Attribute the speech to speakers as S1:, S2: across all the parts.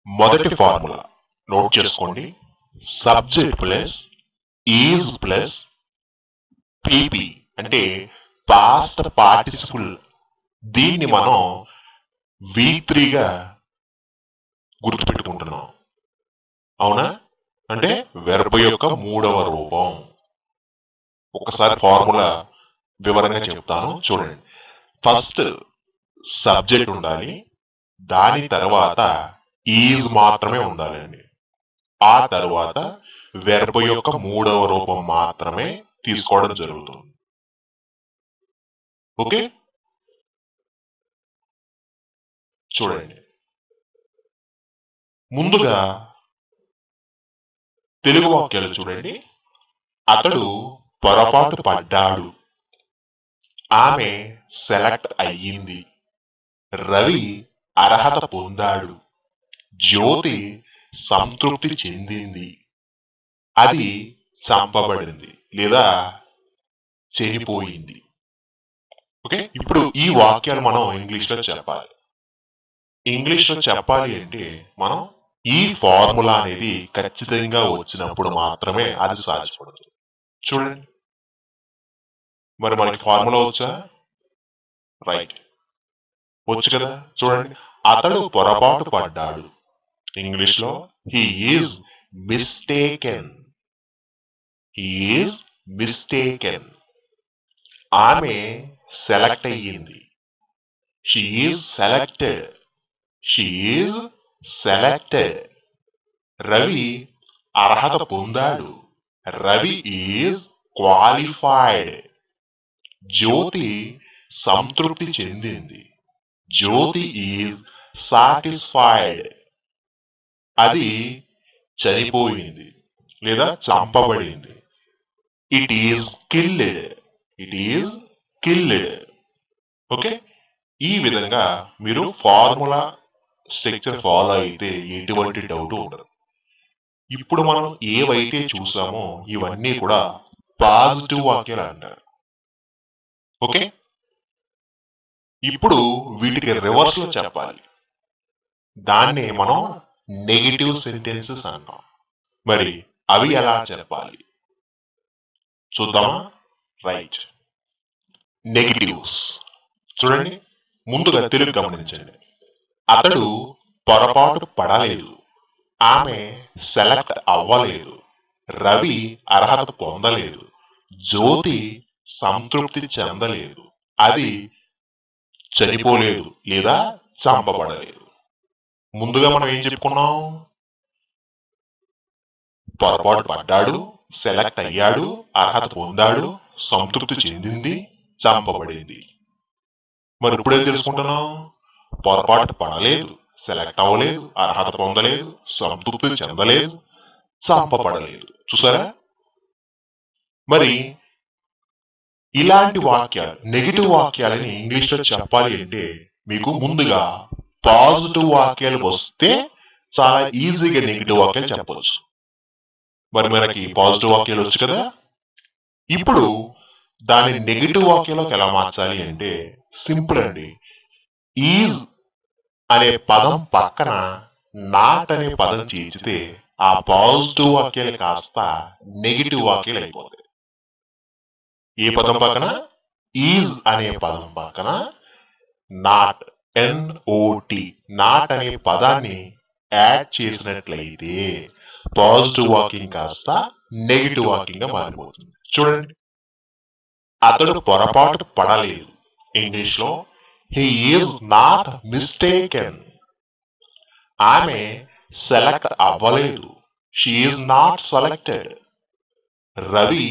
S1: మొదటి formula note చేసుకోండి. Subject plus is plus PP అంటే పాస్ట్ పార్టిసిపుల్. దీన్ని మనం V3గా గుర్తుపెట్టుకుంటున్నాం. అవునా? అంటే వెర్బ్ యొక్క మూడవ రూపం. ఒకసారి ఫార్ములా వివరంగా చెప్తాను చూడండి. ఫస్ట్ సబ్జెక్ట్ ఉండాలి, దాని తర్వాత ఈజ్ మాత్రమే ఉండాలండి. ఆ తర్వాత వెర్బ్ యొక్క మూడవ రూపం మాత్రమే తీసుకోవడం జరుగుతుంది. ఓకే, చూడండి. ముందుగా తెలుగు వాక్యాలు చూడండి. అతడు పొరపాటు పడ్డాడు, ఆమె సెలెక్ట్ అయ్యింది, రవి అర్హత పొందాడు, జ్యోతి సంతృప్తి చెందింది, అది చంపబడింది లేదా చనిపోయింది. ఓకే, ఇప్పుడు ఈ వాక్యాలు మనం ఇంగ్లీష్లో చెప్పాలి. ఇంగ్లీష్లో చెప్పాలి అంటే మనం ఈ ఫార్ములా అనేది ఖచ్చితంగా వచ్చినప్పుడు మాత్రమే అది సాధ్యపడుతుంది. చూడండి, మరి మనకి ఫార్ములా వచ్చా? రైట్, వచ్చు కదా. చూడండి, అతడు పొరపాటు పడ్డాడు. ఇంగ్లీష్లో he is mistaken. He is mistaken. ఆమె సెలెక్ట్ అయ్యింది. She is selected. She is selected. Ravi అర్హత పొందాడు. Ravi is qualified. జ్యోతి సంతృప్తి చెందింది. Jyothi is satisfied. అది చనిపోయింది లేదా చంపబడింది. It is killed. It is killed. Okay, ఈ విధంగా మీరు ఫార్ములా స్ట్రక్చర్ ఫాలో అయితే ఎటువంటి డౌట్ ఉండదు. ఇప్పుడు మనం ఏవైతే చూసామో ఇవన్నీ కూడా పాజిటివ్ వాక్యాలు అంటారు. ఓకే, ఇప్పుడు వీటికి రివర్స్ లో చెప్పాలి. దాన్ని మనం నెగిటివ్ సెంటెన్సెస్ అంటాం. మరి అవి ఎలా చెప్పాలి చూద్దామా? రైట్, నెగిటివ్స్ చూడండి. ముందుగా తెలుగు గమనించండి. అతడు పొరపాటు పడలేదు, ఆమె సెలెక్ట్ అవ్వలేదు, రవి అర్హత పొందలేదు, జ్యోతి సంతృప్తి చెందలేదు, అది చనిపోలేదు లేదా చంపబడలేదు. ముందుగా మనం ఏం చెప్పుకున్నాం? పొరపాటు పడ్డాడు, సెలెక్ట్ అయ్యాడు, అర్హత పొందాడు, సంతృప్తి చెందింది, చంపబడింది. మరి ఇప్పుడేం తెలుసుకుంటున్నాం? పొరపాటు పడలేదు, సెలెక్ట్ అవ్వలేదు, అర్హత పొందలేదు, సంతృప్తి చెందలేదు, చంపబడలేదు. చూసారా? మరి ఇలాంటి వాక్యాలు, నెగిటివ్ వాక్యాలని ఇంగ్లీష్లో చెప్పాలి అంటే మీకు ముందుగా పాజిటివ్ వాక్యాలు వస్తే చాలా ఈజీగా నెగిటివ్ వాక్యాలు చెప్పవచ్చు. మరి మనకి పాజిటివ్ వాక్యాలు వచ్చు కదా. ఇప్పుడు దాన్ని నెగిటివ్ వాక్యంలోకి ఎలా మార్చాలి అంటే సింపుల్ అండి. ఈజ్ అనే పదం పక్కన నాట్ అనే పదం చేర్చితే ఆ పాజిటివ్ వాక్యాలు కాస్త నెగిటివ్ వాక్యాలు అయిపోతాయి. ఏ పదం పక్కన? ఈజ్ అనే పదం పక్కన నాట్, NOT, నాట్ అనే పదాన్ని యాడ్ చేసినట్లయితే పాజిటివ్ వాకింగ్ కాస్త నెగిటివ్ వాకింగ్ గా మారిపోతుంది. చూడండి, అతడు పొరపాటు పడలేదు. ఇంగ్లీష్ లో హీ ఈజ్ నాట్ మిస్టేకెన్. ఆమె సెలెక్ట్ అవ్వలేదు. She is not selected. Ravi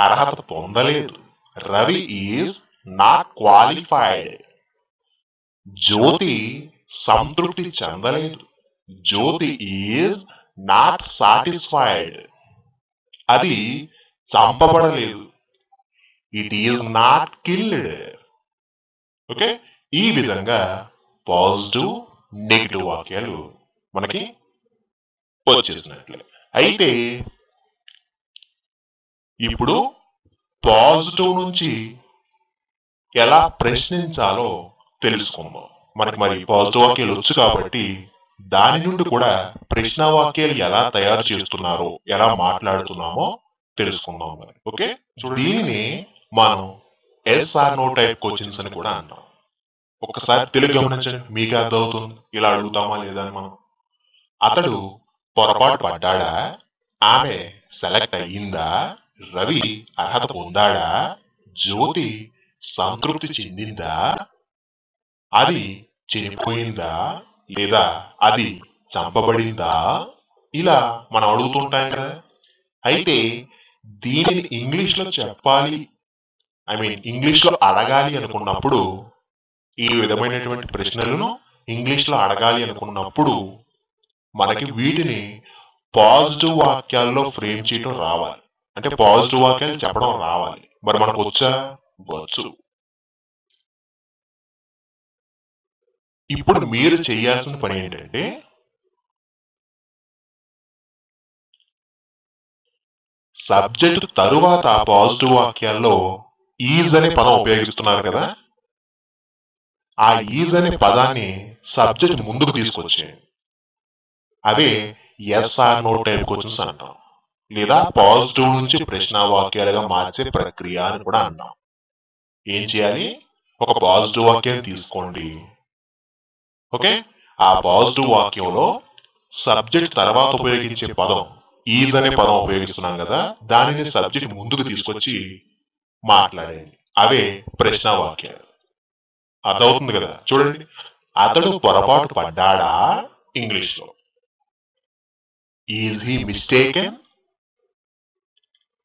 S1: అర్హత పొందలేదు. Ravi is not qualified. జ్యోతి సంతృప్తి చెందలేదు. Jyothi is not satisfied. అది చంపబడలేదు. It is not killed. Okay, ఈ విధంగా పాజిటివ్ నెగిటివ్ వాక్యాలు మనకి వచ్చేసినట్లే. అయితే ఇప్పుడు పాజిటివ్ నుంచి ఎలా ప్రశ్నించాలో తెలుసుకుందాం. మనకి మరి పాజిటివ్ వాక్యాలు వచ్చు కాబట్టి దాని నుండి కూడా ప్రశ్నావాక్యాలు ఎలా తయారు చేస్తున్నారో, ఎలా మాట్లాడుతున్నామో తెలుసుకుందాం మరి. ఓకే, దీనిని మనం ఎస్ఆర్ నో టైప్ క్వశ్చన్స్ అని కూడా అంటాం. ఒక్కసారి తెలుగు గమనించండి, మీకు అర్థమవుతుంది. ఇలా అడుగుతామా లేదా అని మనం. అతడు పొరపాటు పడ్డాడా, ఆమె సెలెక్ట్ అయ్యిందా, రవి అర్హత పొందాడా, జ్యోతి సంతృప్తి చెందిందా, అది చనిపోయిందా లేదా అది చంపబడిందా, ఇలా మనం అడుగుతుంటాం కదా. అయితే దీనిని ఇంగ్లీష్లో చెప్పాలి, ఇంగ్లీష్లో అడగాలి అనుకున్నప్పుడు, ఈ విధమైనటువంటి ప్రశ్నలను ఇంగ్లీష్లో అడగాలి అనుకున్నప్పుడు మనకి వీటిని పాజిటివ్ వాక్యాల్లో ఫ్రేమ్ చేయడం రావాలి. అంటే పాజిటివ్ వాక్యాలు చెప్పడం రావాలి. మరి మనకు వచ్చా? వచ్చు. ఇప్పుడు మీరు చేయాల్సిన పని ఏంటంటే, సబ్జెక్ట్ తరువాత పాజిటివ్ వాక్యాల్లో ఈజ్ అనే పదం ఉపయోగిస్తున్నారు కదా, ఆ ఈజ్ అనే పదాన్ని సబ్జెక్ట్ ముందుకు తీసుకొచ్చేయండి. అవే ఎస్ఆర్ నో టైప్ క్వశ్చన్స్ అంటాం, లేదా పాజిటివ్ నుంచి ప్రశ్నావాక్యాలుగా మార్చే ప్రక్రియ అని కూడా అంటాం. ఏం చేయాలి? ఒక పాజిటివ్ వాక్యాన్ని తీసుకోండి. ఓకే, ఆ పాజిటివ్ వాక్యంలో సబ్జెక్ట్ తర్వాత ఉపయోగించే పదం ఈజ్ అనే పదం ఉపయోగిస్తున్నాం కదా, దానిని సబ్జెక్ట్ ముందుకు తీసుకొచ్చి మాట్లాడండి. అవే ప్రశ్నావాక్యాలు. అర్థమవుతుంది కదా. చూడండి, అతడు పొరపాటు పడ్డాడా, ఇంగ్లీష్లో ఈజ్ హీ మిస్టేకెన్,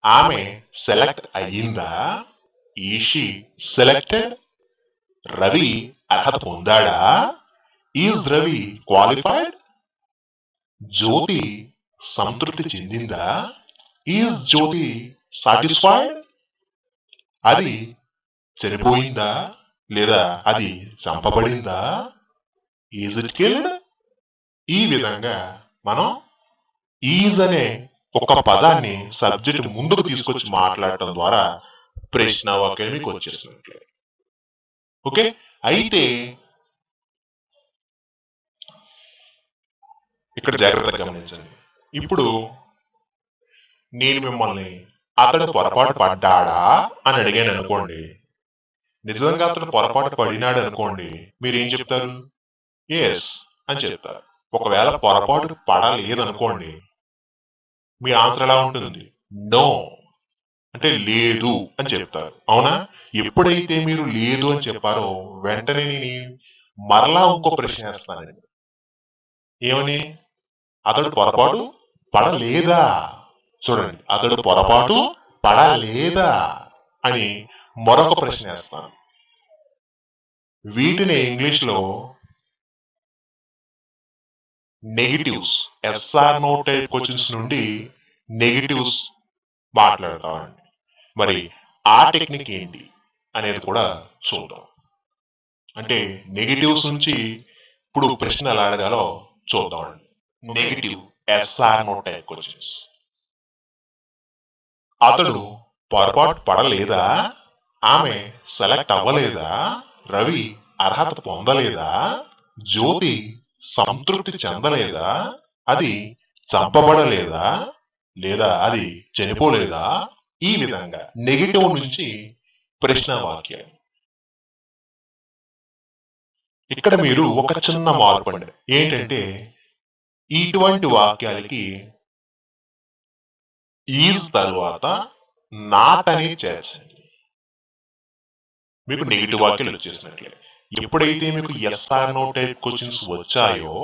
S1: ఆమె సెలెక్ట్ అయ్యిందా, ఈజ్ షీ సెలెక్టెడ్, రవి అర్హత పొందాడా, ఈజ్ రవి క్వాలిఫైడ్, జ్యోతి సంతృప్తి చెందిందా, ఈజ్ జ్యోతి సాటిస్ఫైడ్, అది చనిపోయిందా లేదా అది చంపబడిందా, ఈజ్ ఇట్ కిల్డ్. ఈ విధంగా మనం ఈజ్ అనే ఒక పదాన్ని సబ్జెక్ట్ ముందుకు తీసుకొచ్చి మాట్లాడటం ద్వారా ప్రశ్నావాక్యం మీకు వచ్చేసినట్లే. ఓకే, అయితే ఇక్కడ జాగ్రత్తగా గమనించండి. ఇప్పుడు నేను మిమ్మల్ని అతడు పొరపాటు పడ్డాడా అని అడిగాను అనుకోండి, నిజంగా అతడు పొరపాటు పడినాడు అనుకోండి, మీరేం చెప్తారు? ఎస్ అని చెప్తారు. ఒకవేళ పొరపాటు పడలేదనుకోండి, మీ ఆన్సర్ ఎలా ఉంటుంది? నో, అంటే లేదు అని చెప్తారు. అవునా? ఎప్పుడైతే మీరు లేదు అని చెప్పారో వెంటనే నేను మరలా ఇంకో ప్రశ్న వేస్తానండి. ఏమని? అతడు పొరపాటు పడలేదా. చూడండి, అతడు పొరపాటు పడలేదా అని మరొక ప్రశ్న వేస్తాను. వీటిని ఇంగ్లీష్లో negatives, yes or no type questions నుండి నెగిటివ్స్ మాట్లాడతామండి. మరి ఆ టెక్నిక్ ఏంటి అనేది కూడా చూద్దాం. అంటే నెగిటివ్స్ నుంచి ఇప్పుడు ప్రశ్న ఎలా అడగాలో చూద్దామండి. Negative yes or no type questions. అతడు పొరపాటు పడలేదా, ఆమె సెలెక్ట్ అవ్వలేదా, రవి అర్హత పొందలేదా, జ్యోతి సంతృప్తి చెందలేదా, అది చంపబడలేదా లేదా అది చనిపోలేదా. ఈ విధంగా నెగిటివ్ నుంచి ప్రశ్నావాక్యాలు. ఇక్కడ మీరు ఒక చిన్న మార్పు అండి, ఏంటంటే ఇటువంటి వాక్యాలకి ఈజ్ తరువాత నాట్ అనేది చేర్చండి. మీకు నెగిటివ్ వాక్యాలు వచ్చేసినట్లే. ఎప్పుడైతే మీకు ఎస్ఆర్ నో టైప్ క్వశ్చన్స్ వచ్చాయో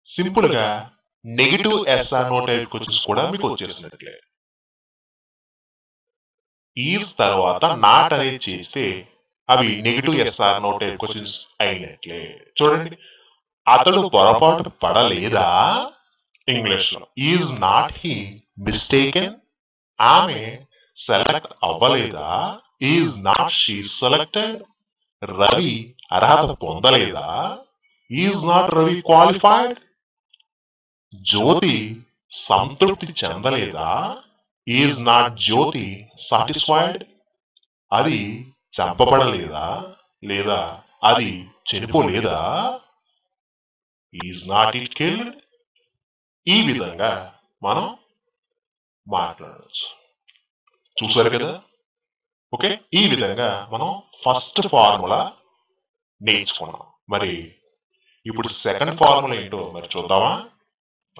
S1: సింపుల్ గా negative yes or no type questions కూడా మీకు వచ్చేసినట్లే. ఈజ్ తర్వాత నాట్ అనేది చేస్తే అవి negative yes or no type questions అయినట్లే. చూడండి, అతడు పొరపాటు పడలేదా, ఇంగ్లీష్ లో ఈజ్ నాట్ హీ మిస్టేకెన్, ఆమె సెలెక్ట్ అవ్వలేదా, is not she selected, Ravi అర్హత పొందలేదా, ఈజ్ నాట్ రవి క్వాలిఫైడ్, జ్యోతి సంతృప్తి చెందలేదా, ఈజ్ నాట్ జ్యోతి సాటిస్ఫైడ్, అది చంపబడలేదా లేదా అది చనిపోలేదా. Is not it killed. ఈ విధంగా మనం మాట్లాడవచ్చు. చూసారు కదా? ఓకే, ఈ విధంగా మనం ఫస్ట్ ఫార్ములా నేర్చుకున్నాం. మరి ఇప్పుడు సెకండ్ ఫార్ములా ఏంటో మరి చూద్దామా?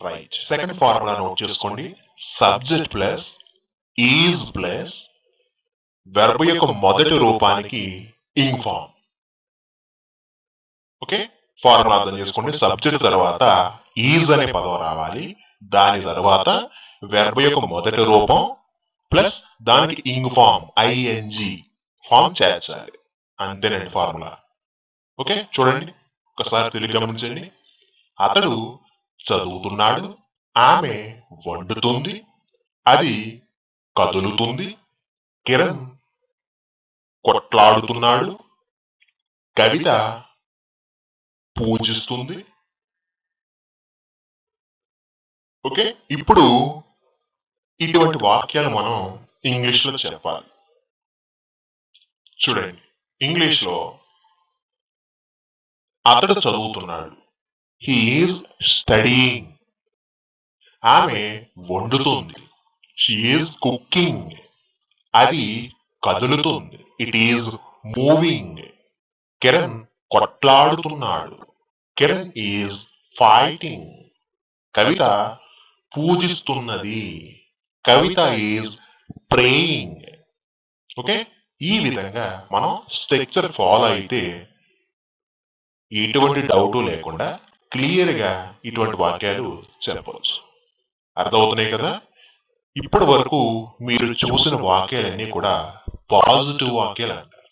S1: రైట్, సెకండ్ ఫార్ములా నోట్ చేసుకోండి. Subject plus is plus verb యొక్క మొదటి రూపానికి ఇంగ్ ఫార్మ్. ఓకే, ఫార్ములా అర్థం చేసుకోండి. సబ్జెక్ట్ తర్వాత ఈజ్ అనే పదం రావాలి, దాని తర్వాత వెర్బ్ యొక్క మొదటి రూపం ప్లస్ దానికి ఇంగ్ ఫార్మ్ ఐఎన్జి ఫార్మ్ చేర్చాలి. అంతేనండి ఫార్ములా. ఓకే, చూడండి ఒకసారి తెలుగు గమనించండి. అతడు చదువుతున్నాడు, ఆమె వండుతుంది, అది కదులుతుంది, కిరణ్ కొట్లాడుతున్నాడు, కవిత పూజిస్తుంది. ఓకే, ఇప్పుడు ఇటువంటి వాక్యాలు మనం ఇంగ్లీష్ లో చెప్పాలి. చూడండి, ఇంగ్లీష్ లో అతడు చదువుతున్నాడు, హీ ఈజ్ స్టడీయింగ్. ఆమె వండుతుంది, షీ ఈజ్ కుకింగ్. అది కదులుతుంది, ఇట్ ఈజ్ మూవింగ్. కిరణ్ కొట్లాడుతున్నాడు, కిరణ్ ఈజ్ ఫైటింగ్. కవిత పూజిస్తున్నది, కవిత ఈజ్ ప్రేయింగ్. ఓకే, ఈ విధంగా మనం స్ట్రక్చర్ ఫాలో అయితే ఎటువంటి డౌట్ లేకుండా క్లియర్ గా ఇటువంటి వాక్యాలు చెప్పవచ్చు. అర్థమవుతున్నాయి కదా? ఇప్పటి వరకు మీరు చూసిన వాక్యాలన్నీ కూడా పాజిటివ్ వాక్యాలు అంటారు.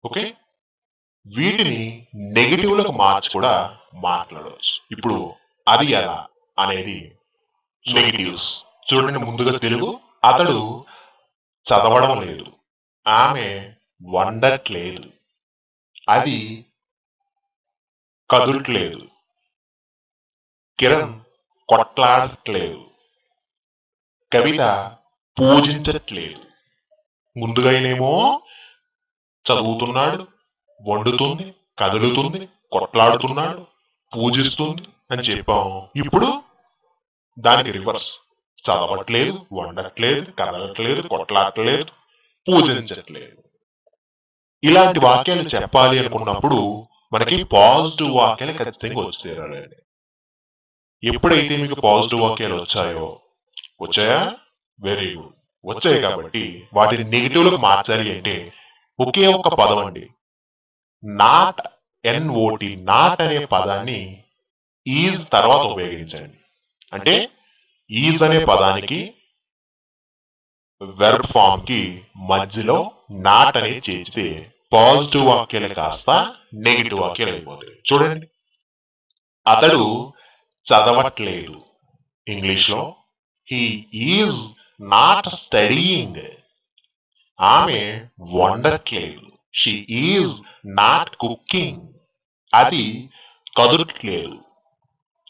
S1: ఓకే, వీటిని నెగిటివ్ లకు మార్చి కూడా మాట్లాడవచ్చు. ఇప్పుడు అది ఎలా అనేది నెగిటివ్స్ చూడండి. ముందుగా తెలుగు. అతడు చదవడం లేదు, ఆమె వండట్లేదు, అది కదులట్లేదు, కిరణ్ కొట్లాడట్లేదు, కవిత పూజించట్లేదు. ముందుగా ఏమో చదువుతున్నాడు, వండుతుంది, కదులుతుంది, కొట్లాడుతున్నాడు, పూజిస్తుంది అని చెప్పాము. ఇప్పుడు దానికి రివర్స్, చదవట్లేదు, వండట్లేదు, కదలట్లేదు, కొట్లాడట్లేదు, పూజించట్లేదు. ఇలాంటి వాక్యాలు చెప్పాలి అనుకున్నప్పుడు మనకి పాజిటివ్ వాక్యాలు ఖచ్చితంగా వచ్చి తీరాలండి. ఎప్పుడైతే మీకు పాజిటివ్ వాక్యాలు వచ్చాయా? వెరీ గుడ్, వచ్చాయి. కాబట్టి వాటిని నెగిటివ్ లకు మార్చాలి అంటే ఒకే ఒక పదం అండి, నాట్. ఎన్ఓటి, నాట్ అనే పదాన్ని ఈజ్ తర్వాత ఉపయోగించండి. అంటే ఈజ్ అనే పదానికి వెర్బ్ ఫామ్ కి మధ్యలో నాట్ అనేది చేర్చితే పాజిటివ్ వాక్యాలు కాస్త నెగిటివ్ వాక్యాలు అయిపోతాయి. చూడండి, అతడు చదవట్లేదు, ఇంగ్లీష్ లో హీ ఈజ్ నాట్ స్టడీయింగ్. ఆమె వండట్లేదు, షీ ఈజ్ నాట్ కుకింగ్. అది కదులట్లేదు,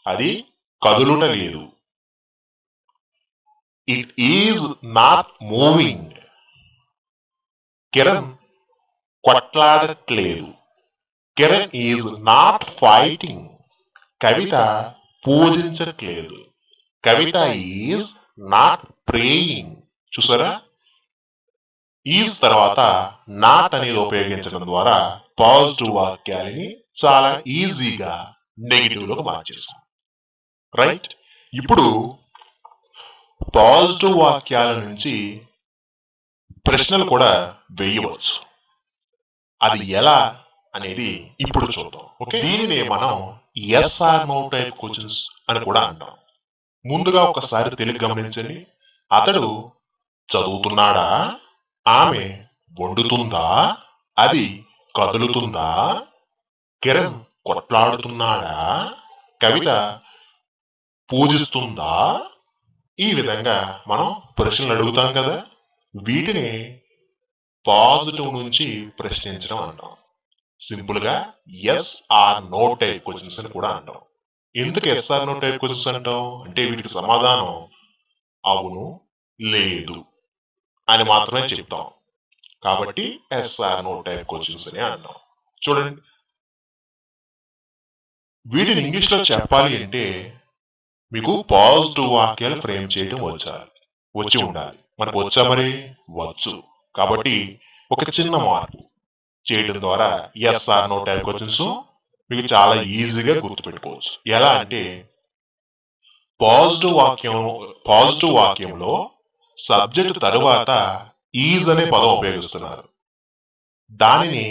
S1: అది కదులుటలేదు. It is not moving. Kiran కొట్లాడట్లేదు, Kiran is not fighting. Kavita పూజించట్లేదు, కవిత ఈజ్ నాట్ ప్రేయింగ్. చూసారా? ఈజ్ తర్వాత నాట్ అనేది ఉపయోగించడం ద్వారా పాజిటివ్ వాక్యాలని చాలా ఈజీగా నెగిటివ్ లోకి మార్చేస్తాం. రైట్, ఇప్పుడు పాజిటివ్ వాక్యాల నుంచి ప్రశ్నలు కూడా వేయవచ్చు. అది ఎలా అనేది ఇప్పుడు చూద్దాం. ఓకే, దీనిని మనం yes or no type questions అని కూడా అంటాం. ముందుగా ఒకసారి తెలుగు గమనించండి. అతడు చదువుతున్నాడా, ఆమె వండుతుందా, అది కదులుతుందా, కిరణ్ కొట్లాడుతున్నాడా, కవిత పూజిస్తుందా. ఈ విధంగా మనం ప్రశ్నలు అడుగుతాం కదా, వీటిని పాజిటివ్ నుంచి ప్రశ్నించడం అంటాం. సింపుల్ గా yes or no type questions అని కూడా అంటాం. ఎందుకు yes or no type questions అంటాం అంటే వీటికి సమాధానం అవును, లేదు అని మాత్రమే చెప్తాం. కాబట్టి yes or no type questions అని అంటాం. చూడండి, వీటిని ఇంగ్లీష్లో చెప్పాలి అంటే మీకు పాజిటివ్ వాక్యాలు ఫ్రేమ్ చేయడం వచ్చి ఉండాలి. మనకు వచ్చా మరి? వచ్చు. కాబట్టి ఒక చిన్న మార్పు చేయడం ద్వారా yes or no type questions మీకు చాలా ఈజీగా గుర్తుపెట్టుకోవచ్చు. ఎలా అంటే పాజిటివ్ వాక్యంలో సబ్జెక్ట్ తరువాత ఈజ్ అనే పదం ఉపయోగిస్తున్నారు. దానిని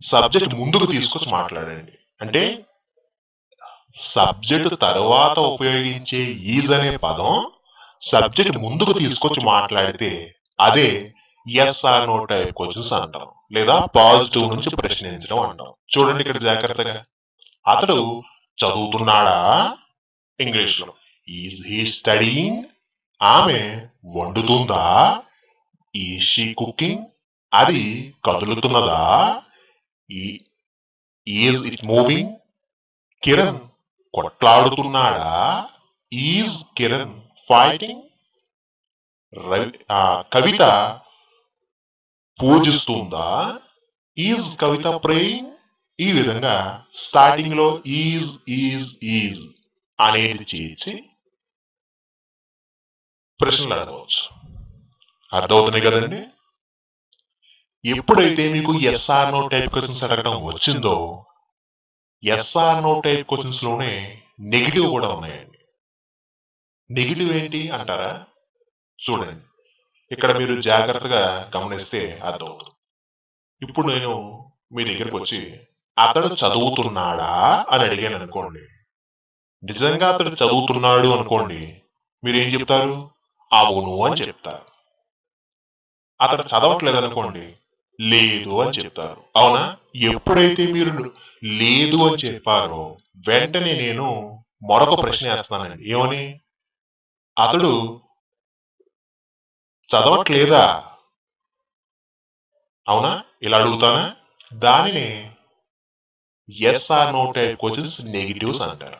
S1: సబ్జెక్ట్ ముందుకు తీసుకొచ్చి మాట్లాడండి. అంటే సబ్జెక్ట్ తరువాత ఉపయోగించే ఈజ్ అనే పదం సబ్జెక్ట్ ముందుకు తీసుకొచ్చి మాట్లాడితే అదే yes or no type questions అంటాం, లేదా పాజిటివ్ నుంచి ప్రశ్నించడం అంటాం. చూడండి ఇక్కడ జాగ్రత్తగా. అతడు చదువుతున్నాడా? ఇంగ్లీష్ లో ఈజ్ హీ స్టడీయింగ్? ఆమె వండుతుందా? Is she cooking? అది కదులుతున్నదా? Is it moving? కిరణ్ కొట్లాడుతున్నాడా? Is Kiran fighting? కవిత పూజిస్తుందా? Is Kavita praying? ఈ విధంగా స్టార్టింగ్ లో ఈజ్ అనేది చేసి ప్రశ్నలు అడగవచ్చు. అర్థమవుతున్నాయి కదండి? ఎప్పుడైతే మీకు ఎస్ఆర్ నో టైప్ క్వశ్చన్స్ అడగడం వచ్చిందో, ఎస్ఆర్ నో టైప్ క్వశ్చన్స్ లోనే నెగిటివ్ కూడా ఉన్నాయండి. నెగిటివ్ ఏంటి అంటారా? చూడండి, ఇక్కడ మీరు జాగ్రత్తగా గమనిస్తే అర్థమవుతుంది. ఇప్పుడు నేను మీ దగ్గరికి వచ్చి అతడు చదువుతున్నాడా అని అడిగాను అనుకోండి. నిజంగా అతడు చదువుతున్నాడు అనుకోండి, మీరేం చెప్తారు? అవును అని చెప్తారు. అతడు చదవట్లేదు అనుకోండి, లేదు అని చెప్తారు. అవునా? ఎప్పుడైతే మీరు లేదు అని చెప్పారో వెంటనే నేను మరొక ప్రశ్న వేస్తున్నానండి. ఏమని? అతడు చదవట్లేదా? అవునా? ఇలా అడుగుతానా? దానిని yes or no type questions negatives అంటారు.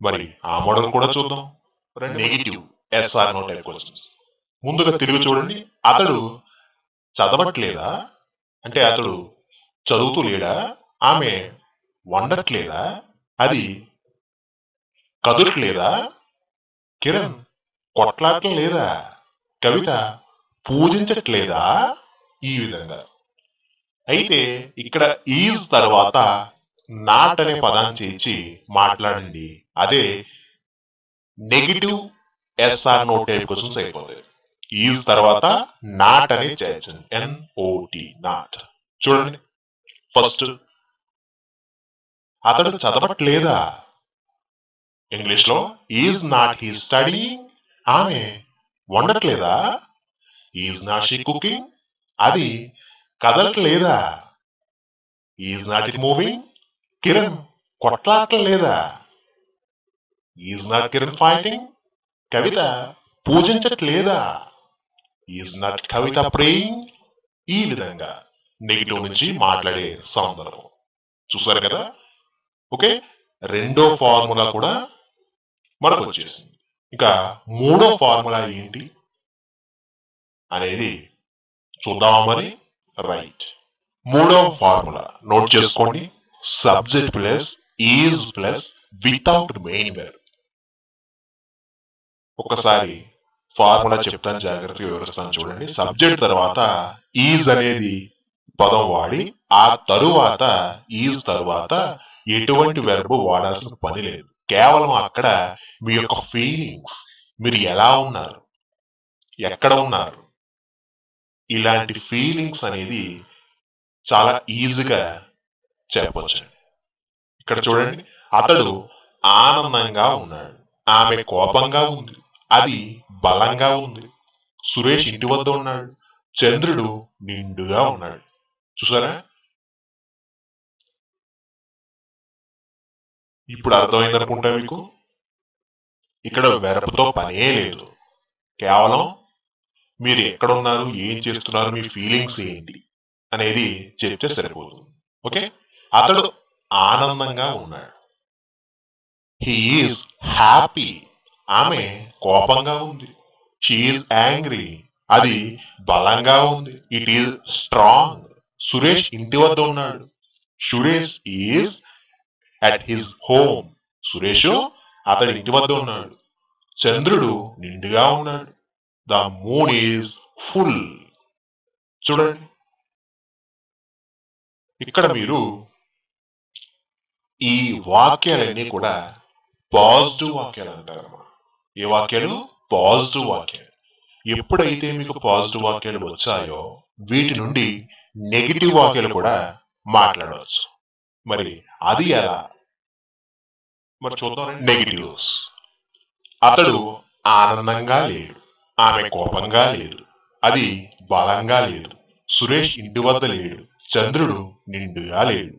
S1: మరి ఆ మోడల్ కూడా చూద్దాం. Negative yes or no type questions. ముందుగా తిరిగి చూడండి. అతడు చదవట్లేదా అంటే అతడు చదువుతూ లేడా? ఆమె వండట్లేదా? అది కదలట్లేదా? కిరణ్ కొట్లాడలేదా? కవిత పూజించట్లేదా? ఈ విధంగా. అయితే ఇక్కడ ఈజ్ తర్వాత నాట్ అనే పదాన్ని చేర్చి మాట్లాడండి. అదే negative yes or no type questions అయిపోతాయి. ఈజ్ తర్వాత నాట్ అనే చేర్చండి. NOT not. చూడండి, ఫస్ట్ అతడు చదవట్లేదా? ఇంగ్లీష్ లో ఈజ్ నాట్ హీ స్టడీయింగ్? ఆమె వండట్లేదా? Is not she cooking? అది కదలట్లేదా? Is not it moving? Kiran కొట్లాడలేదా? Is not Kiran fighting? Kavita పూజించట్లేదా? Is not Kavita praying? ఈ విధంగా నెగిటివ్ నుంచి మాట్లాడే సందర్భం. చూసారు కదా? ఓకే, రెండో ఫార్ములా కూడా మనకు వచ్చేసింది. ఇంకా మూడో ఫార్ములా ఏంటి అనేది చూద్దామా మరి? రైట్. మూడో ఫార్ములా నోట్ చేసుకోండి. Subject plus is plus without main verb. ఒకసారి ఫార్ములా చెప్తాను, జాగ్రత్తగా వివరిస్తాను చూడండి. సబ్జెక్ట్ తర్వాత ఈజ్ అనేది పదం వాడి ఆ తరువాత ఈజ్ తరువాత ఎటువంటి వెర్బ్ వాడాల్సిన పని లేదు. కేవలం అక్కడ మీ యొక్క ఫీలింగ్స్, మీరు ఎలా ఉన్నారు, ఎక్కడ ఉన్నారు, ఇలాంటి ఫీలింగ్స్ అనేది చాలా ఈజీగా చెప్పవచ్చు. ఇక్కడ చూడండి, అతడు ఆనందంగా ఉన్నాడు, ఆమె కోపంగా ఉంది, అది బలంగా ఉంది, సురేష్ ఇంటి వద్ద ఉన్నాడు, చంద్రుడు నిండుగా ఉన్నాడు. చూసారా? ఇప్పుడు అర్థమైంది అనుకుంటా మీకు. ఇక్కడ వెరపుతో పనే లేదు. కేవలం మీరు ఎక్కడ ఉన్నారు, ఏం చేస్తున్నారు, మీ ఫీలింగ్స్ ఏంటి అనేది చెప్తే సరిపోతుంది. ఓకే, అతడు ఆనందంగా ఉన్నాడు. He is happy. ఆమె కోపంగా ఉంది. She is angry. అది బలంగా ఉంది. It is strong. సురేష్ ఇంటి వద్ద ఉన్నాడు. Suresh is at his home. Suresh అతడి ఇంటి వద్ద ఉన్నాడు. చంద్రుడు నిండుగా ఉన్నాడు. The moon is full. చూడండి, ఇక్కడ మీరు ఈ వాక్యాలన్నీ కూడా పాజిటివ్ వాక్యాలు అంటారమ్మా. ఏ వాక్యాలు? పాజిటివ్ వాక్యాలు. ఎప్పుడైతే మీకు పాజిటివ్ వాక్యాలు వచ్చాయో వీటి నుండి నెగిటివ్ వాక్యాలు కూడా మాట్లాడవచ్చు. మరి అది ఎలా? మరి చూద్దాం. నెగిటివ్స్. అతడు ఆనందంగా లేడు. ఆమె కోపంగా లేదు. అది బలంగా లేదు. సురేష్ ఇంటి వద్ద లేడు. చంద్రుడు నిండుగా లేడు.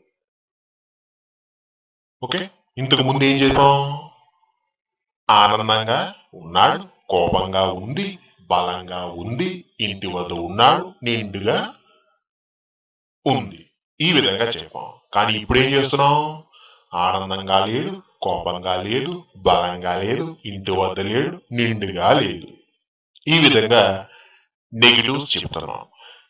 S1: ఓకే, ఇంతకు ముందు ఏం చేద్దాం? ఆనందంగా ఉన్నాడు, కోపంగా ఉంది, బలంగా ఉంది, ఇంటి వద్ద ఉన్నాడు, నిండుగా ఉంది. ఈ విధంగా చెప్పాం. కానీ ఇప్పుడు ఏం చేస్తున్నాం? ఆనందంగా లేడు, కోపంగా లేదు, బలంగా లేదు, ఇంటి వద్ద లేడు, నిండుగా లేదు. ఈ విధంగా నెగిటివ్స్ చెప్తున్నాం.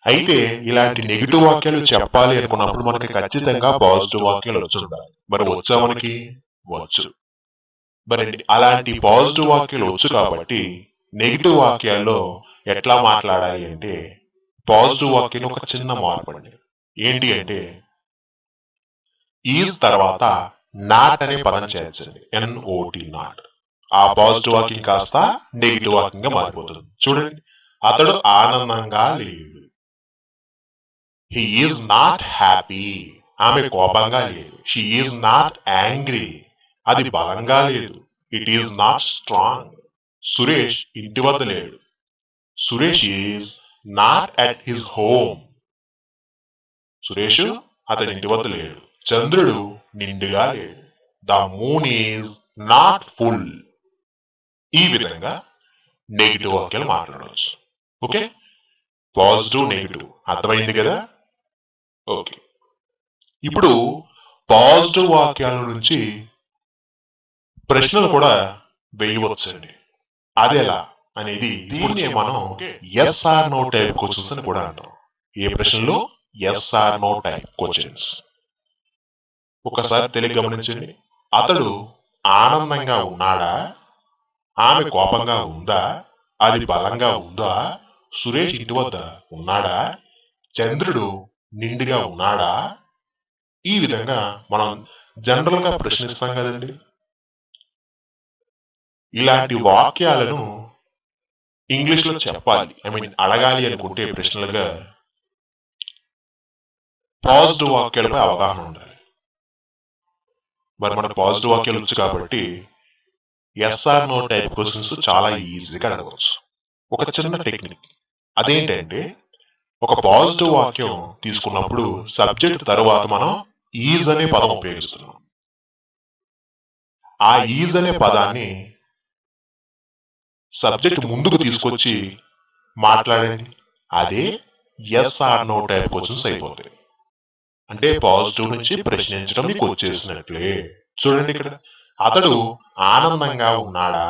S1: అయితే ఇలాంటి నెగిటివ్ వాక్యాలు చెప్పాలి అనుకున్నప్పుడు మనకి ఖచ్చితంగా పాజిటివ్ వాక్యాలు వచ్చి ఉండాలి. మరి వచ్చా? మనకి వచ్చు. మరి అలాంటి పాజిటివ్ వాక్యాలు వచ్చు కాబట్టి నెగిటివ్ వాక్యాల్లో ఎట్లా మాట్లాడాలి అంటే, పాజిటివ్ వాక్యం ఒక చిన్న మార్పు అండి. ఏంటి అంటే, ఈజ్ తర్వాత నాట్ అనే పదం చేర్చండి. NOT, not. ఆ పాజిటివ్ వాక్యం కాస్త నెగిటివ్ వాక్యంగా మారిపోతుంది. చూడండి, అతడు ఆనందంగా లేడు. He is not happy. ఆమె కోపంగా లేదు. She is not angry. అది బలంగా లేదు. It is not strong. Suresh ఇంటి వద్ద లేడు. Suresh is not at his home. Suresh అతని ఇంటి వద్ద లేడు. చంద్రుడు నిండుగా లేడు. The moon is not full. ఈ విధంగా నెగిటివ్ వాక్యాలు మాట్లాడవచ్చు. ఓకే, పాజిటివ్, నెగిటివ్ అర్థమైంది కదా? ఓకే, ఇప్పుడు పాజిటివ్ వాక్యాల నుంచి ప్రశ్నలు కూడా వేయవచ్చండి. అదెలా అనేది దీన్ని మనం yes or no type questions అని కూడా అంటాం. ఏ ప్రశ్నలు? Yes or no type questions. ఒకసారి తెలియ గమనించండి. అతడు ఆనందంగా ఉన్నాడా? ఆమె కోపంగా ఉందా? అది బలంగా ఉందా? సురేష్ ఇంటి వద్ద ఉన్నాడా? చంద్రుడు నిండుగా ఉన్నాడా? ఈ విధంగా మనం జనరల్ గా ప్రశ్నిస్తాం కదండి. ఇలాంటి వాక్యాలను ఇంగ్లీష్ లో చెప్పాలి, అడగాలి అనుకుంటే ప్రశ్నలుగా పాజిటివ్ వాక్యాలపై అవగాహన ఉండాలి. మరి మనకు పాజిటివ్ వాక్యాలు వచ్చు కాబట్టి yes or no type questions చాలా ఈజీగా అడగవచ్చు. ఒక చిన్న టెక్నిక్ అదేంటంటే, ఒక పాజిటివ్ వాక్యం తీసుకున్నప్పుడు సబ్జెక్ట్ తరువాత మనం ఈజ్ అనే పదం ఉపయోగిస్తున్నాం. ఆ ఈజ్ అనే పదాన్ని సబ్జెక్ట్ ముందుకు తీసుకొచ్చి మాట్లాడండి. అదే yes or no type questions అయిపోతాయి. అంటే పాజిటివ్ నుంచి ప్రశ్నించడం మీకు వచ్చేసినట్లే. చూడండి, ఇక్కడ అతడు ఆనందంగా ఉన్నాడా?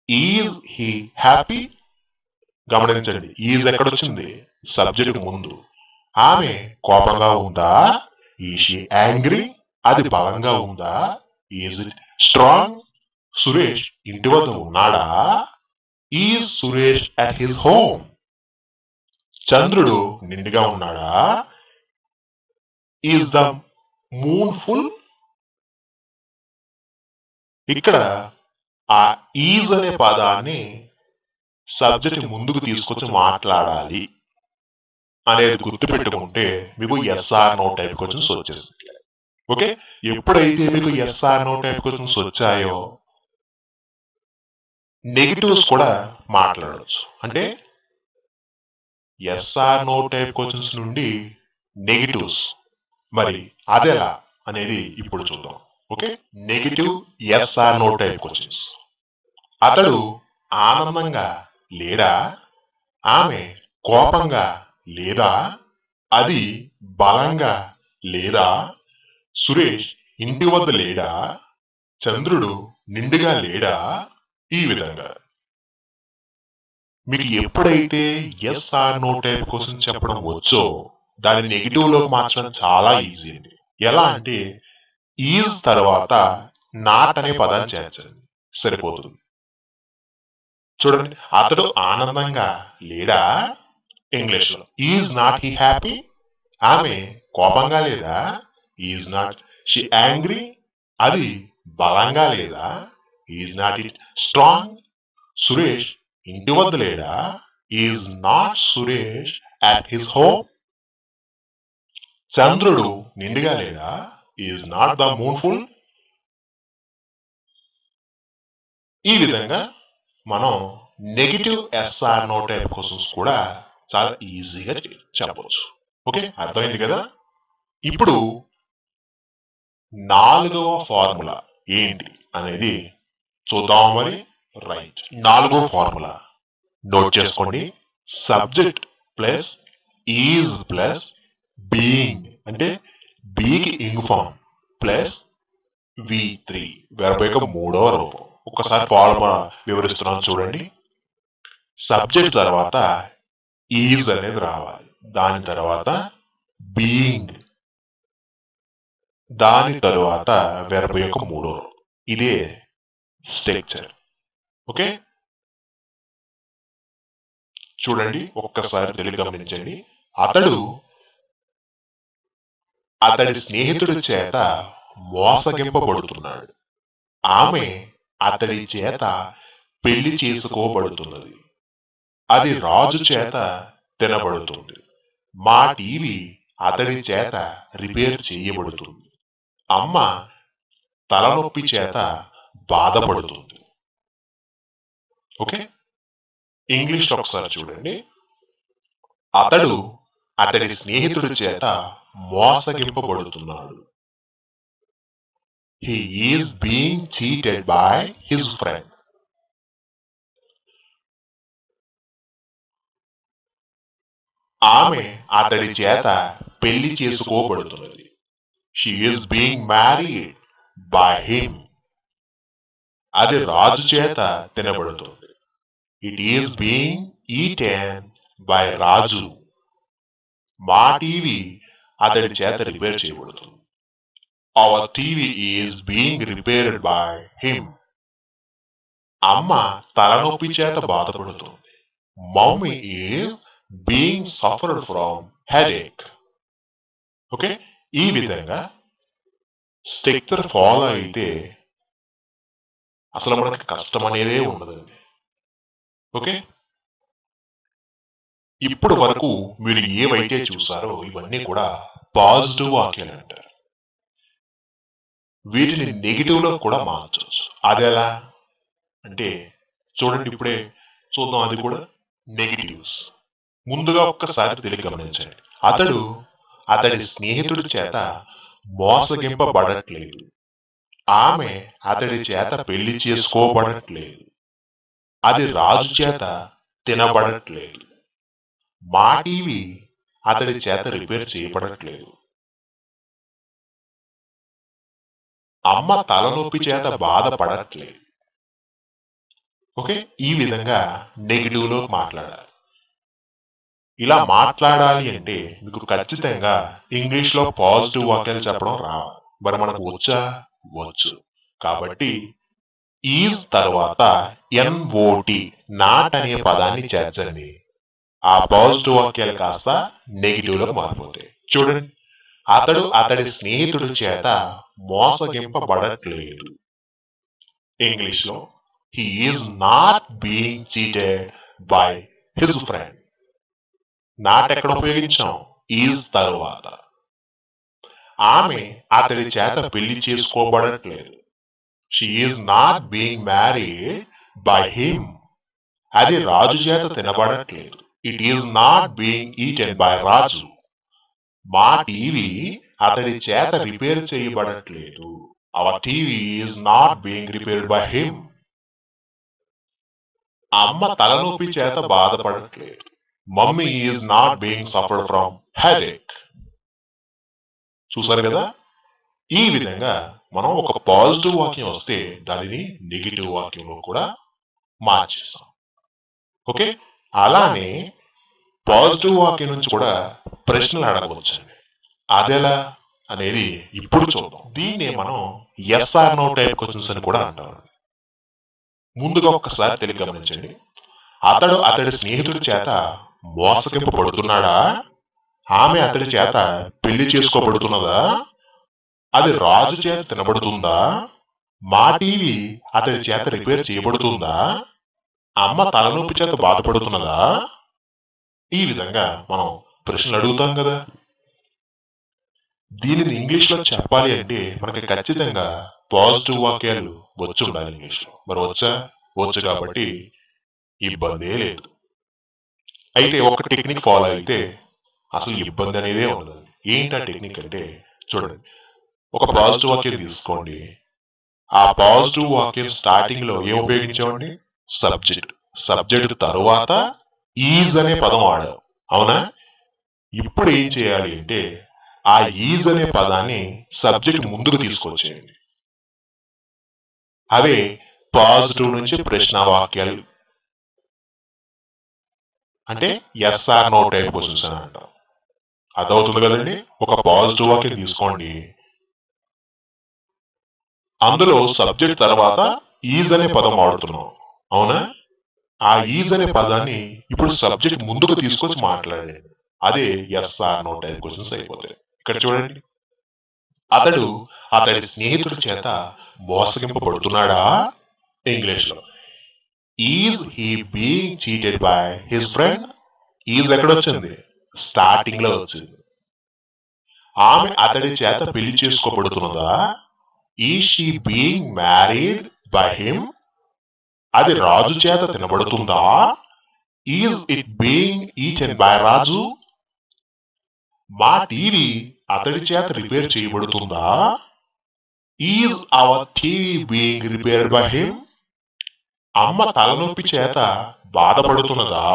S1: Is he happy? గమనించండి, ఈజ్ ఎక్కడొచ్చింది? సబ్జెక్ట్ ముందు. ఆమె కోపంగా ఉందా? Is she angry? అది బలంగా ఉందా? Is it strong? సురేష్ ఇంటి వద్ద ఉన్నాడా? Is Suresh at his home? చంద్రుడు నిండుగా ఉన్నాడా? Is the moon full? ఇక్కడ ఆ ఈజ్ అనే పదాన్ని సబ్జెక్ట్ ముందుకు తీసుకొచ్చి మాట్లాడాలి అనేది గుర్తుపెట్టుకుంటే మీకు ఎస్ఆర్ నో టైప్ క్వశ్చన్స్ వచ్చేస్తుంది. ఓకే, ఎప్పుడైతే మీకు ఎస్ఆర్ నో టైప్ క్వశ్చన్స్ వచ్చాయో నెగిటివ్స్ కూడా మాట్లాడవచ్చు. అంటే ఎస్ఆర్ నో టైప్ క్వశ్చన్స్ నుండి నెగిటివ్స్, మరి అదెలా అనేది ఇప్పుడు చూద్దాం. Okay, negative yes or no type questions. అతడు ఆనందంగా లేడా? ఆమె కోపంగా లేదా? అది బలంగా లేదా? సురేష్ ఇంటి వద్ద లేడా? చంద్రుడు నిండుగా లేడా? ఈ విధంగా మీకు ఎప్పుడైతే yes or no type question చెప్పడం వచ్చో దాన్ని నెగిటివ్ లోకి మార్చడం చాలా ఈజీ అండి. ఎలా అంటే, ఈజ్ తర్వాత నాట్ అనే పదాన్ని చేర్చండి, సరిపోతుంది. చూడండి, అతడు ఆనందంగా లేడా? ఇంగ్లీష్ లో ఈజ్ నాట్ హీ హ్యాపీ? ఆమె కోపంగా లేదా? Is not she angry? అది బలంగా లేదా? Is not it strong? Suresh ఇంటి వద్ద లేడా? Is not Suresh at his home? చంద్రుడు నిండుగా లేడా? Is not the moon full? ఈ విధంగా మనం negative yes or no type questions కూడా చాలా ఈజీగా చెప్పవచ్చు. ఓకే, అర్థమైంది కదా? ఇప్పుడు 4వ ఫార్ములా ఏంటి అనేది చూద్దాం. మరి రైట్, 4వ ఫార్ములా నోట్ చేసుకోండి. Subject plus is plus being, అంటే బీకి ఇంగ్ ఫార్మ్ ప్లస్ V3 వెర్బ్ యొక్క 3వ రూపం. ఒక్కసారి ఫార్ములా వివరిస్తున్నాను చూడండి. సబ్జెక్ట్ తర్వాత ఈజ్ అనేది రావాలి, దాని తర్వాత బీయింగ్, దాని తరువాత వెర్బ్ యొక్క 3వ రూపం. ఇదే స్ట్రక్చర్. ఓకే, చూడండి ఒక్కసారి తెలుగు గమనించండి. అతడి స్నేహితుడి చేత మోసగింపబడుతున్నాడు. ఆమె అతడి చేత పెళ్లి చేసుకోబడుతున్నది. అది రాజు చేత తినబడుతుంది. మా టీవీ అతడి చేత రిపేర్ చేయబడుతుంది. అమ్మ తలనొప్పి చేత బాధపడుతుంది. ఓకే, ఇంగ్లీష్ ఒకసారి చూడండి. అతడు అతడి స్నేహితుడి చేత మోసగింపబడుతున్నాడు. He is being cheated by his friend. ఆమె అతడి చేత పెళ్లి చేసుకోబడుతున్నది. She is being married by him. అది రాజు చేత తినబడుతుంది. It is being eaten by రాజు. మా టీవీ అతడి చేత రిపేర్ చేయబడుతుంది. Our TV is being repaired by him. అమ్మ తలనొప్పి చేత బాధపడుతుంది. Mommy is being suffered from headache. Okay, ఈ విధంగా స్ట్రక్చర్ ఫాలో అయితే అసలు మనకి కష్టం అనేదే ఉండదండి. ఓకే, ఇప్పుడు వరకు మీరు ఏవైతే చూసారో ఇవన్నీ కూడా పాజిటివ్ వాక్యాలు అంటారు. వీటిని నెగిటివ్ లో కూడా మార్చవచ్చు. అదెలా అంటే చూడండి, ఇప్పుడే చూద్దాం. అది కూడా నెగిటివ్స్. ముందుగా ఒక్కసారి తెలుగు గమనించండి. అతడు అతడి స్నేహితుడి చేత మోసగింపబడట్లేదు. ఆమె అతడి చేత పెళ్లి చేసుకోబడట్లేదు. అది రాజు చేత తినబడట్లేదు. మా టీవీ అతడి చేత రిపేర్ చేయబడట్లేదు. అమ్మ తలనొప్పి చేత బాధపడట్లేదు. ఓకే, ఈ విధంగా నెగిటివ్ లో మాట్లాడాలి. ఇలా మాట్లాడాలి అంటే మీకు ఖచ్చితంగా ఇంగ్లీష్ లో పాజిటివ్ వాక్యాలు చెప్పడం రావాలి. మరి మనకు వచ్చా? వచ్చు. కాబట్టి ఈజ్ తర్వాత NOT నాట్ అనే పదాన్ని చేర్చండి. ఆ పాజిటివ్ వాక్యాలు కాస్త నెగిటివ్ లో మారిపోతాయి. చూడండి, అతడు అతడి స్నేహితుడి చేత మోసగింపబడట్లేదు. ఇంగ్లీష్ లో he is not being cheated by his friend. Not ఎక్కడ ఉపయోగించాం? ఈజ్ తరువాత. ఆమె అతడి చేత పెళ్లి చేసుకోబడట్లేదు. She is not being married by him. అది రాజు చేత తినబడట్లేదు. It is not being eaten by రాజు. మా టీవీ అతడి చేత repair చేయబడట్లేదు. Our TV is not being repaired by him. అమ్మ తలనొప్పి చేత బాధపడట్లేదు. Mummy is not being suffered from headache. చూసారు కదా? ఈ విధంగా మనం ఒక పాజిటివ్ వాక్యం వస్తే దానిని నెగిటివ్ వాక్యంలో కూడా మార్చేస్తాం. ఓకే, అలానే పాజిటివ్ వాక్యం నుంచి కూడా ప్రశ్నలు అడగవచ్చండి. అదెలా అనేది ఇప్పుడు చూద్దాం. దీన్నే మనం ఎస్ఆర్ నో టైప్ క్వశ్చన్స్ అని కూడా అంటారు. ముందుగా ఒక్కసారి తెలియ గమనించండి. అతడు అతడి స్నేహితుడి చేత మోసగింపబడుతున్నాడా? ఆమె అతడి చేత పెళ్లి చేసుకోబడుతున్నదా? అది రాజు చేత తినబడుతుందా? మా టీవీ అతడి చేత రిపేర్ చేయబడుతుందా? అమ్మ తలనొప్పి చేత బాధపడుతున్నదా? ఈ విధంగా మనం ప్రశ్నలు అడుగుతాం కదా. దీనిని ఇంగ్లీష్ లో చెప్పాలి అంటే మనకి ఖచ్చితంగా పాజిటివ్ వాక్యాలు వచ్చి ఉండాలి ఇంగ్లీష్ లో. మరి వచ్చు కాబట్టి ఇబ్బందే లేదు. అయితే ఒక టెక్నిక్ ఫాలో అయితే అసలు ఇబ్బంది అనేదే ఉండదు. ఏంటి ఆ టెక్నిక్ అంటే చూడండి, ఒక పాజిటివ్ వాక్యం తీసుకోండి. ఆ పాజిటివ్ వాక్యం స్టార్టింగ్ లో ఏం ఉపయోగించామండి? సబ్జెక్ట్ తరువాత ఈజ్ అనే పదం వాడాం, అవునా? ఇప్పుడు ఏం చేయాలి అంటే ఆ ఈజ్ అనే పదాన్ని సబ్జెక్ట్ ముందుకు తీసుకొచ్చేయండి. అవే పాజిటివ్ నుంచి ప్రశ్న వాక్యాలు, అంటే ఎస్ఆర్ నో టైప్ క్వశ్చన్స్ అని అంటాం. అదవుతుంది కదండి. ఒక పాజిటివ్ వాక్యం తీసుకోండి, అందులో సబ్జెక్ట్ తర్వాత ఈజ్ అనే పదం వాడుతున్నాం, అవునా? ఆ ఈజ్ అనే పదాన్ని ఇప్పుడు సబ్జెక్ట్ ముందుకు తీసుకొచ్చి మాట్లాడండి. అదే ఎస్ఆర్ నో టైప్ క్వశ్చన్స్ అయిపోతాయి. ఇక్కడ చూడండి, అతడు అతడి స్నేహితుడి చేత మోసగింపబడుతున్నాడా? ఇంగ్లీష్ లో is he being cheated by his friend. Is ఎక్కడొచ్చింది? స్టార్టింగ్ లో వచ్చింది. ఆమె అతడి చేత పెళ్లి చేసుకోబడుతున్నదా? Is she being married by him. అది రాజు చేత తినబడుతుందా? Is it being eaten by Raju. మా టీవీ అతడి చేత రిపేర్ చేయబడుతుందా? Is our TV being repaired by him. అమ్మ తలనొప్పి చేత బాధపడుతున్నదా?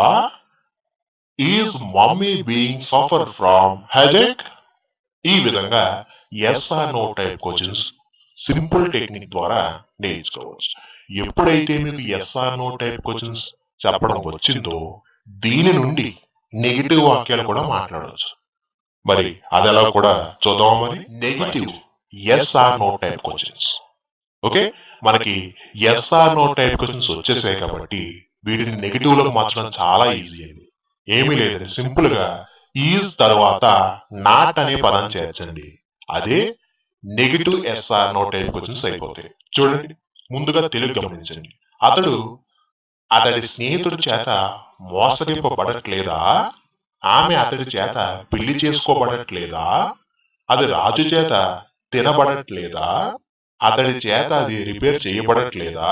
S1: Is mummy being suffer from headache. ఈ విధంగా yes or no type questions simple technique ద్వారా నేర్చుకోవచ్చు. ఎప్పుడైతే మీకు ఎస్ఆర్ నో టైప్ క్వశ్చన్స్ చెప్పడం వచ్చిందో దీని నుండి నెగిటివ్ వాక్యాలు కూడా మాట్లాడవచ్చు. మరి అది ఎలా కూడా చూద్దాం. మరి negative yes or no type questions. Okay, మనకి ఎస్ఆర్ నో టైప్ క్వశ్చన్స్ వచ్చేసాయి కాబట్టి వీటిని నెగిటివ్ లోకి మార్చడం చాలా ఈజీ అండి. ఏమీ లేదండి, సింపుల్ గా ఈజ్ తర్వాత నాట్ అనే పదాన్ని చేర్చండి. అదే negative yes or no type questions అయిపోతాయి. చూడండి, ముందుగా తెలుగు గమనించండి. అతడు అతడి స్నేహితుడి చేత మోసగింపబడట్లేదా? ఆమె అతడి చేత పెళ్లి చేసుకోబడట్లేదా? అది రాజు చేత తినబడట్లేదా? అతడి చేత అది రిపేర్ చేయబడట్లేదా?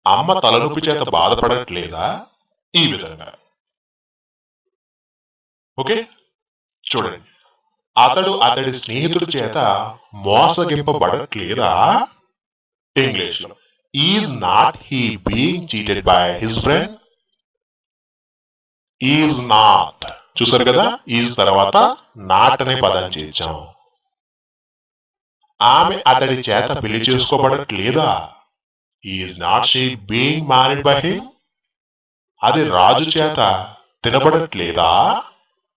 S1: అమ్మ తలనొప్పి చేత బాధపడట్లేదా? ఈ విధంగా. ఓకే, చూడండి, అతడు అతడి స్నేహితుడి చేత మోసగింపబడట్లేదా? ఇంగ్లీష్ లో is not he being cheated by his friend. Is not, చూసారు కదా, ఈజ్ తర్వాత నాట్ అనే పదాన్ని చేర్చాం. ఆమె అతడి చేత పెళ్లి చేసుకోబడట్లేదా? Is not she being married by him. అది రాజు చేత తినబడట్లేదా?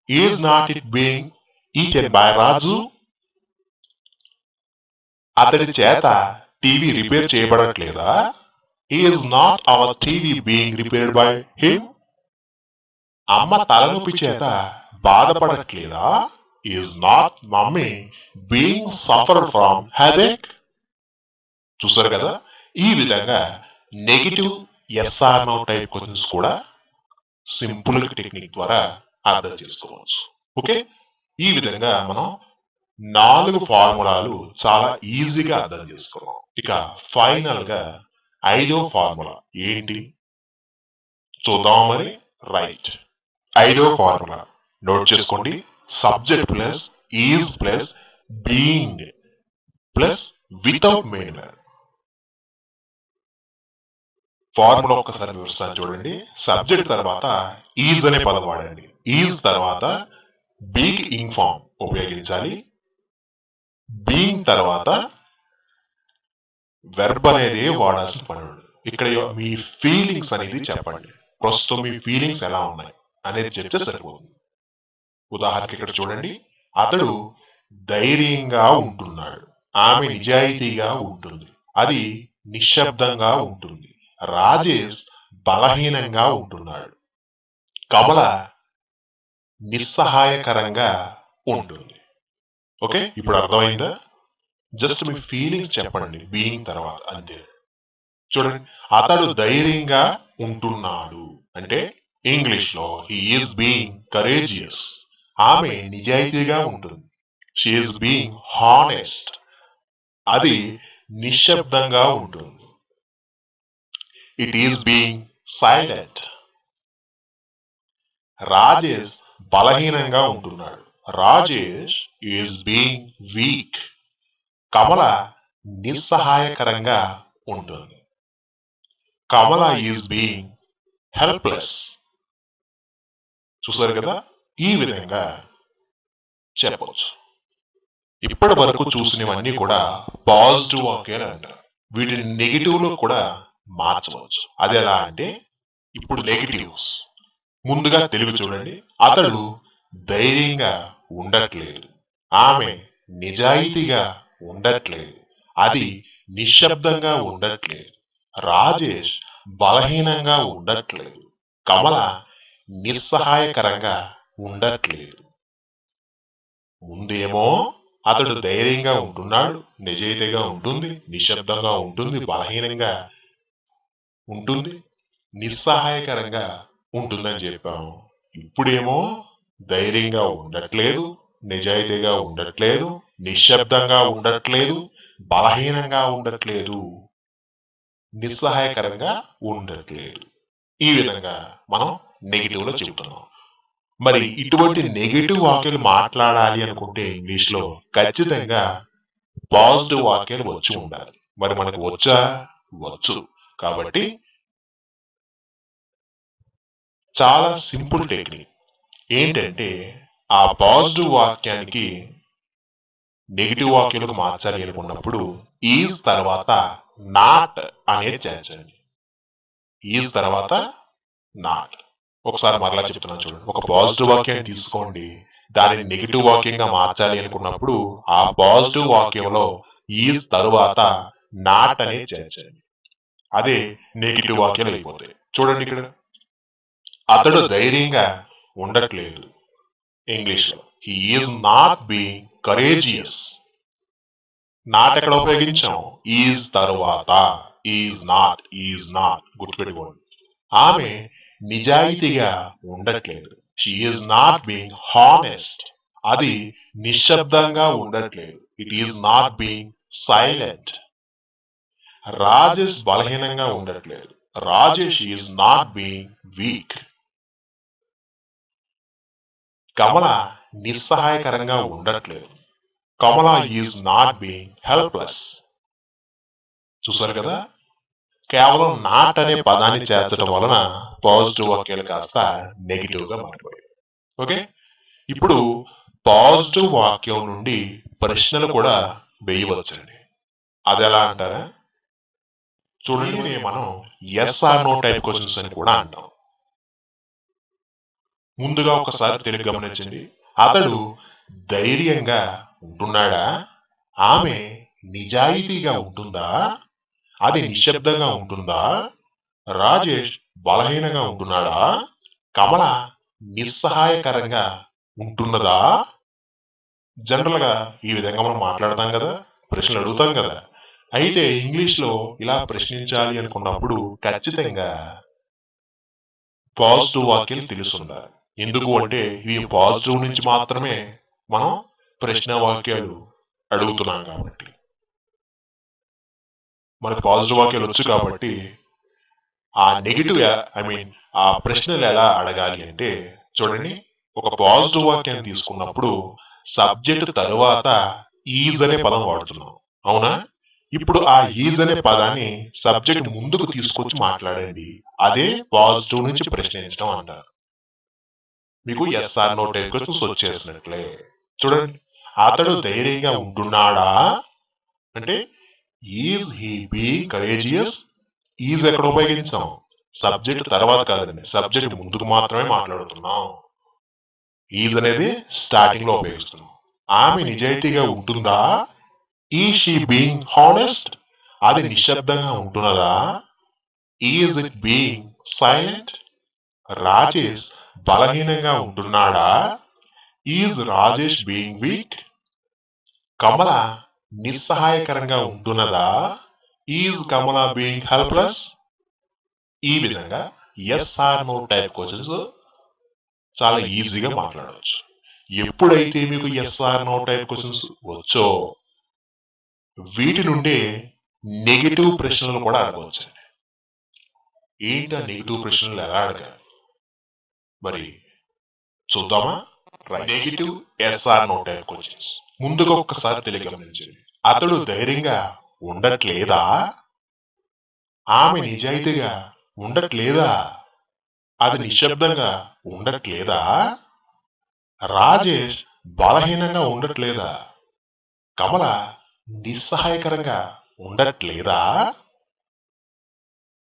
S1: Is not it being eaten by Raju. అతడి చేత టీవీ రిపేర్ చేయబడట్లేదా? Is not our TV being repaired by him. అమ్మ తలనొప్పి చేత బాధపడట్లేదా? Is not mummy being suffer from headache. చూసారు కదా, ఈ విధంగా negative yes or no type questions కూడా సింపుల్ టెక్నిక్ ద్వారా అర్థం చేసుకోవచ్చు. ఓకే, ఈ విధంగా మనం 4 ఫార్ములాలు చాలా ఈజీగా అర్థం చేసుకున్నాం. ఇక ఫైనల్ గా 5వ ఫార్ములా ఏంటి చూద్దాం. మరి రైట్, 5వ ఫార్ములా నోట్ చేసుకోండి. Subject plus is plus being plus without main verb. Formula ఒక్కసారి వివరిస్తాను చూడండి. సబ్జెక్ట్ తర్వాత ఈజ్ అనే పదం వాడండి. ఈజ్ తర్వాత బీయింగ్ ఇంగ్ ఫామ్ ఉపయోగించాలి. బీయింగ్ తర్వాత వెర్బ్ అనేది వాడాల్సిన పని ఉండదు. ఇక్కడ మీ ఫీలింగ్స్ అనేది చెప్పండి. ప్రస్తుతం మీ ఫీలింగ్స్ ఎలా ఉన్నాయి అనేది చెప్తే సరిపోతుంది. ఉదాహరణకి ఇక్కడ చూడండి, అతడు ధైర్యంగా ఉంటున్నాడు. ఆమె నిజాయితీగా ఉంటుంది. అది నిశ్శబ్దంగా ఉంటుంది. రాజేష్ బలహీనంగా ఉంటున్నాడు. కమల నిస్సహాయకరంగా ఉంటుంది. ఓకే, ఇప్పుడు అర్థమైందా? జస్ట్ మీ ఫీలింగ్స్ చెప్పండి బీయింగ్ తర్వాత, అంతే. చూడండి, అతడు ధైర్యంగా ఉంటున్నాడు అంటే ఇంగ్లీష్ లో హీ ఈస్ బీయింగ్ కరేజియస్. ఆమె నిజాయితీగా ఉంటుంది. She is being honest. అది నిశ్శబ్దంగా ఉంటుంది. It is being silent. Rajesh బలహీనంగా ఉంటున్నాడు. Rajesh is being weak. Kamala నిస్సహాయకరంగా ఉంటుంది. Kamala is being helpless. చూసారు కదా, ఈ విధంగా చెప్పవచ్చు. ఇప్పటి వరకు చూసినవన్నీ కూడా పాజిటివ్ వాక్యాలు అంటారు. వీటిని నెగిటివ్ లో కూడా మార్చవచ్చు. అది ఎలా అంటే, ఇప్పుడు నెగిటివ్స్ ముందుగా తెలుగు చూడండి. అతడు ధైర్యంగా ఉండట్లేదు. ఆమె నిజాయితీగా ఉండట్లేదు. అది నిశ్శబ్దంగా ఉండట్లేదు. రాజేష్ బలహీనంగా ఉండట్లేదు. కమల నిస్సహాయకరంగా ఉండట్లేదు. ముందేమో అతడు ధైర్యంగా ఉంటున్నాడు, నిజాయితీగా ఉంటుంది, నిశ్శబ్దంగా ఉంటుంది, బలహీనంగా ఉంటుంది, నిస్సహాయకరంగా ఉంటుందని చెప్పాము. ఇప్పుడేమో ధైర్యంగా ఉండట్లేదు, నిజాయితీగా ఉండట్లేదు, నిశ్శబ్దంగా ఉండట్లేదు, బలహీనంగా ఉండట్లేదు, నిస్సహాయకరంగా ఉండట్లేదు. ఈ విధంగా మనం నెగిటివ్ లో చెబుతున్నాం. మరి ఇటువంటి నెగిటివ్ వాక్యాలు మాట్లాడాలి అనుకుంటే ఇంగ్లీష్ లో ఖచ్చితంగా పాజిటివ్ వాక్యాలు వచ్చి ఉండాలి. మరి మనకు వచ్చా? వచ్చు. కాబట్టి చాలా సింపుల్ టెక్నిక్ ఏంటంటే, ఆ పాజిటివ్ వాక్యానికి నెగిటివ్ వాక్యాలకు మార్చాలి అనుకున్నప్పుడు ఈజ్ తర్వాత నాట్ అనేది చేర్చండి. ఈజ్ తర్వాత నాట్. ఒకసారి మరలా చెప్తున్నాను చూడండి. ఒక పాజిటివ్ వాక్యాన్ని తీసుకోండి, దానిని నెగిటివ్ వాక్యంగా మార్చాలి అనుకున్నప్పుడు ఆ పాజిటివ్ వాక్యంలో ఈజ్ తరువాత నాట్ అనేది చేర్చండి. అదే నెగిటివ్ వాక్యాలు అయిపోతాయి. చూడండి, ఇక్కడ అతడు ధైర్యంగా ఉండట్లేదు. ఇంగ్లీష్ లో he is not being courageous. Not ఎక్కడ ఉపయోగించాం? ఈజ్ తరువాత. ఈజ్ నాట్ గుర్తుపెట్టుకోండి. ఆమె నిజాయితీగా ఉండట్లేదు. She is not being honest. అది నిశ్శబ్దంగా ఉండట్లేదు. It is not being silent. Rajesh బలహీనంగా ఉండట్లేదు. Rajesh is not being weak. Kamala నిస్సహాయకరంగా ఉండట్లేదు. Kamala is not being helpless. చూసారు కదా, కేవలం నాట్ అనే పదాన్ని చేర్చడం వలన పాజిటివ్ వాక్యాలు కాస్త నెగిటివ్ గా మారిపోయాయి. ఓకే, ఇప్పుడు పాజిటివ్ వాక్యం నుండి ప్రశ్నలు కూడా వేయవచ్చండి. అది ఎలా అంటారా? చూడండి, మనం yes or no type questions అని కూడా అంటాం. ముందుగా ఒకసారి తెలుగు గమనించండి. అతడు ధైర్యంగా ఉంటున్నాడా? ఆమె నిజాయితీగా ఉంటుందా? అది నిశ్శబ్దంగా ఉంటుందా? రాజేష్ బలహీనంగా ఉంటున్నాడా? కమల నిస్సహాయకరంగా ఉంటున్నదా? జనరల్ గా ఈ విధంగా మనం మాట్లాడతాం కదా, ప్రశ్నలు అడుగుతాం కదా. అయితే ఇంగ్లీష్ లో ఇలా ప్రశ్నించాలి అనుకున్నప్పుడు ఖచ్చితంగా పాజిటివ్ వాక్యాలు తెలుసుండాలి. ఎందుకు అంటే ఇవి పాజిటివ్ నుంచి మాత్రమే మనం ప్రశ్న వాక్యాలు అడుగుతున్నాం కాబట్టి, మనకు పాజిటివ్ వాక్యాలు వచ్చు కాబట్టి ఆ నెగిటివ్ ఆ ప్రశ్నలు ఎలా అడగాలి అంటే, చూడండి, ఒక పాజిటివ్ వాక్యాన్ని తీసుకున్నప్పుడు సబ్జెక్ట్ తరువాత ఈజ్ అనే పదం వాడుతున్నాం, అవునా? ఇప్పుడు ఆ ఈజ్ అనే పదాన్ని సబ్జెక్ట్ ముందుకు తీసుకొచ్చి మాట్లాడండి. అదే పాజిటివ్ నుంచి ప్రశ్నించడం అంటారు. మీకు yes or no type questions వచ్చేసినట్లే. చూడండి, అతడు ధైర్యంగా ఉంటున్నాడా అంటే is he being courageous. Is ఎక్కడ ఉపయోగించాం? సబ్జెక్ట్ తర్వాత కాదండి, సబ్జెక్ట్ ముందుకు మాత్రమే మాట్లాడుతున్నాం. ఈజ్ అనేది స్టార్టింగ్ లో ఉపయోగిస్తున్నాం. ఆమె నిజాయితీగా ఉంటుందా? Is she being honest? అది నిశ్శబ్దంగా ఉంటున్నదా? Is it being silent? Rajesh బలహీనంగా ఉంటున్నాడా? Is Rajesh being weak? Kamala నిస్సహాయకరంగా ఉంటున్నదా? Is Kamala being helpless? ఈ విధంగా yes or no type questions చాలా ఈజీగా మాట్లాడవచ్చు. ఎప్పుడైతే మీకు yes or no type questions వచ్చో వీటి నుండి నెగిటివ్ ప్రశ్నలు కూడా అడగవచ్చు. ఏంటి ఆ నెగిటివ్ ప్రశ్నలు ఎలా అడగాలి మరి చూద్దామా? Negative yes or no type questions. ముందుగా ఒక్కసారి తెలియగమనించండి. అతడు ధైర్యంగా ఉండట్లేదా? ఆమె నిజాయితీగా ఉండట్లేదా? అది నిశ్శబ్దంగా ఉండట్లేదా? రాజేష్ బలహీనంగా ఉండట్లేదా? కమల నిస్సహాయకరంగా ఉండట్లేదా?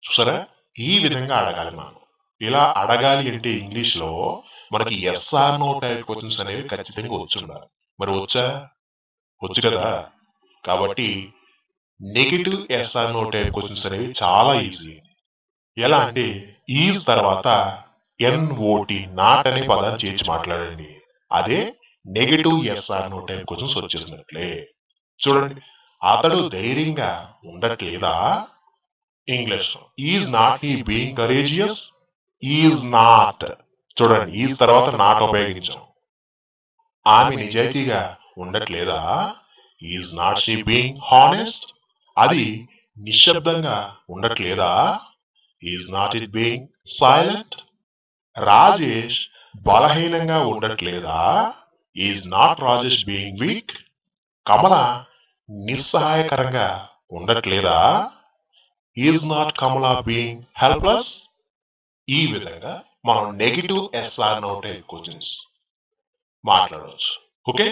S1: చూసారా? ఈ విధంగా అడగాలి మనం. ఇలా అడగాలి అంటే ఇంగ్లీష్ లో మనకి yes or no type questions అనేవి ఖచ్చితంగా వచ్చుండాలి. మరి వచ్చా? వచ్చు కదా. కాబట్టి negative yes or no type questions అనేవి చాలా ఈజీ. ఎలా అంటే ఈజ్ తర్వాత ఎన్ఓటి నాట్ అనే పదాన్ని చేర్చి మాట్లాడండి. అదే negative yes or no type questions వచ్చేసినట్లే. చూడండి, అతడు ధైర్యంగా ఉండట్లేదా? English is not he being courageous? Is not. చూడండి, ఈజ్ తర్వాత నాట్ ఉపయోగించాం. ఆమె నిజాయితీగా ఉండట్లేదా? Is not she being honest? అది నిశ్శబ్దంగా ఉండట్లేదా? Is not it being silent? Rajesh బలహీనంగా ఉండట్లేదా? Is not Rajesh being weak? Kamala నిస్సహాయకరంగా ఉండట్లేదా? Is not Kamala being helpless? ఈ విధంగా మనం negative yes or no type questions మాట్లాడవచ్చు. ఓకే.